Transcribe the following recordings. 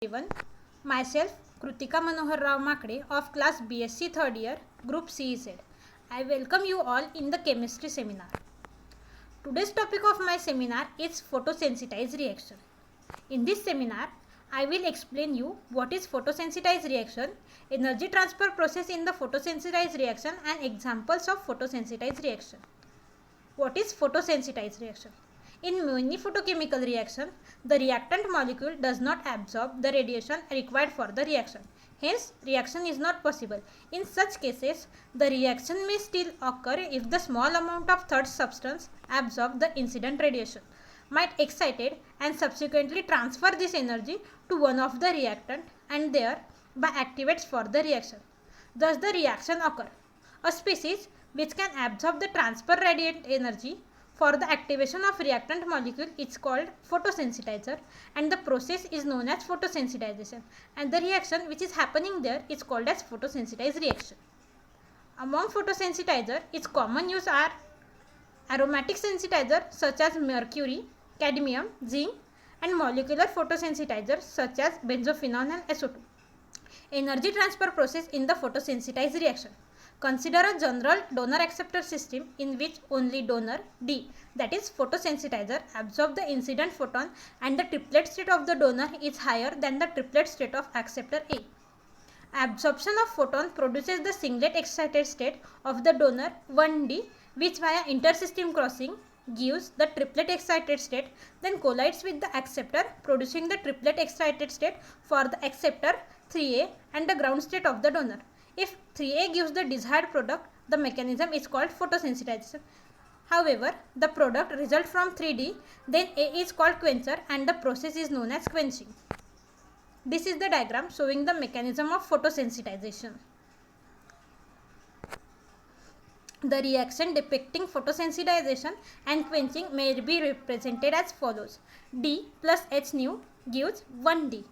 everyone. Myself, Krutika Manohar Rao Makde of class BSc 3rd year, group CEZ. I welcome you all in the chemistry seminar. Today's topic of my seminar is photosensitized reaction. In this seminar, I will explain you what is photosensitized reaction, energy transfer process in the photosensitized reaction and examples of photosensitized reaction. What is photosensitized reaction? In many photochemical reaction, the reactant molecule does not absorb the radiation required for the reaction. Hence, reaction is not possible. In such cases, the reaction may still occur if the small amount of third substance absorb the incident radiation, might excited and subsequently transfer this energy to one of the reactant and thereby activates for the reaction. Thus, the reaction occur. A species which can absorb the transfer radiant energy for the activation of reactant molecule is called photosensitizer, and the process is known as photosensitization, and the reaction which is happening there is called as photosensitized reaction. Among photosensitizer, its common use are aromatic sensitizer such as mercury, cadmium, zinc, and molecular photosensitizers such as benzophenone and SO2. Energy transfer process in the photosensitized reaction. Consider a general donor-acceptor system in which only donor D, that is photosensitizer, absorb the incident photon and the triplet state of the donor is higher than the triplet state of acceptor A. Absorption of photon produces the singlet excited state of the donor 1D, which via intersystem crossing gives the triplet excited state, then collides with the acceptor producing the triplet excited state for the acceptor 3A and the ground state of the donor. If 3A gives the desired product, the mechanism is called photosensitization. However, the product results from 3D, then A is called quencher and the process is known as quenching. This is the diagram showing the mechanism of photosensitization. The reaction depicting photosensitization and quenching may be represented as follows. D plus H nu gives 1D.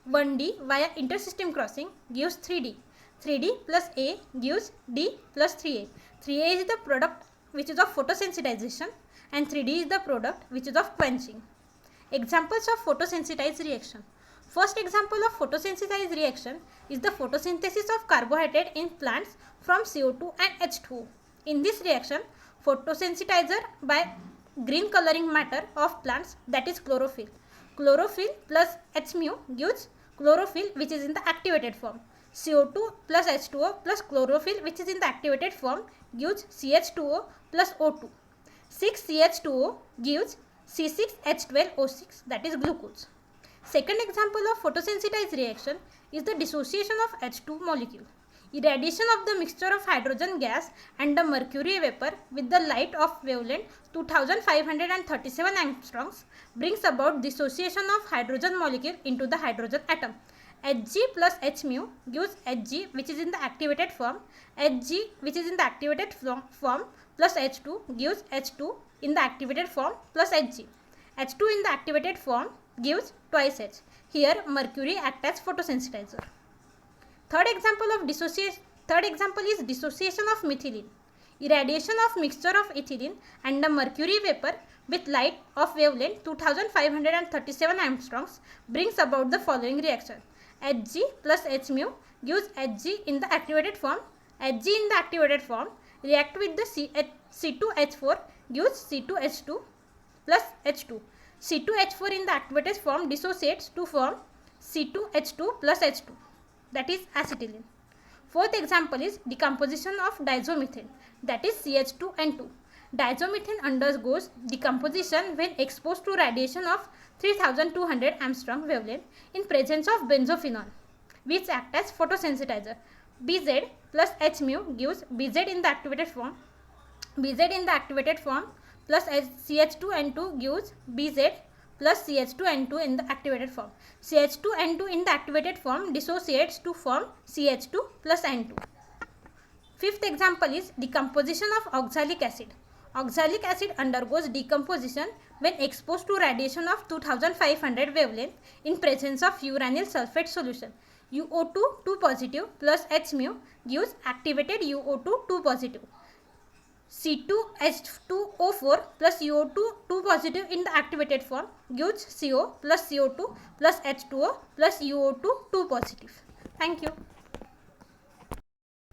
1D via intersystem crossing gives 3D. 3D plus A gives D plus 3A. 3A is the product which is of photosensitization and 3D is the product which is of quenching. Examples of photosensitized reaction. First example of photosensitized reaction is the photosynthesis of carbohydrate in plants from CO2 and H2O. In this reaction, photosensitizer by green coloring matter of plants, that is chlorophyll. Chlorophyll plus H mu gives chlorophyll which is in the activated form. CO2 plus H2O plus chlorophyll which is in the activated form gives CH2O plus O2. 6CH2O gives C6H12O6, that is glucose. Second example of photosensitized reaction is the dissociation of H2 molecule. Irradiation of the mixture of hydrogen gas and the mercury vapor with the light of wavelength 2537 angstroms brings about dissociation of hydrogen molecule into the hydrogen atom. Hg plus H mu gives Hg which is in the activated form. Hg which is in the activated form plus H2 gives H2 in the activated form plus Hg. H2 in the activated form gives twice H. Here mercury acts as photosensitizer. Third example is dissociation of methylene. Irradiation of mixture of ethylene and the mercury vapor with light of wavelength 2537 angstroms brings about the following reaction. Hg plus H mu gives Hg in the activated form. Hg in the activated form react with the C2H4 gives C2H2 plus H2. C2H4 in the activated form dissociates to form C2H2 plus H2, that is acetylene. Fourth example is decomposition of diazomethane, that is CH2N2. Diazomethane undergoes decomposition when exposed to radiation of 3200 Armstrong wavelength in presence of benzophenone, which act as photosensitizer. Bz plus H mu gives Bz in the activated form. Bz in the activated form plus CH2N2 gives Bz plus CH2N2 in the activated form. CH2N2 in the activated form dissociates to form CH2 plus N2. Fifth example is decomposition of oxalic acid. Oxalic acid undergoes decomposition when exposed to radiation of 2500 wavelength in presence of uranyl sulfate solution. UO2 2 positive plus H mu gives activated UO2 2 positive. C2H2O4 plus CO2 2 positive in the activated form gives CO plus CO2 plus H2O plus UO2 2 positive. Thank you.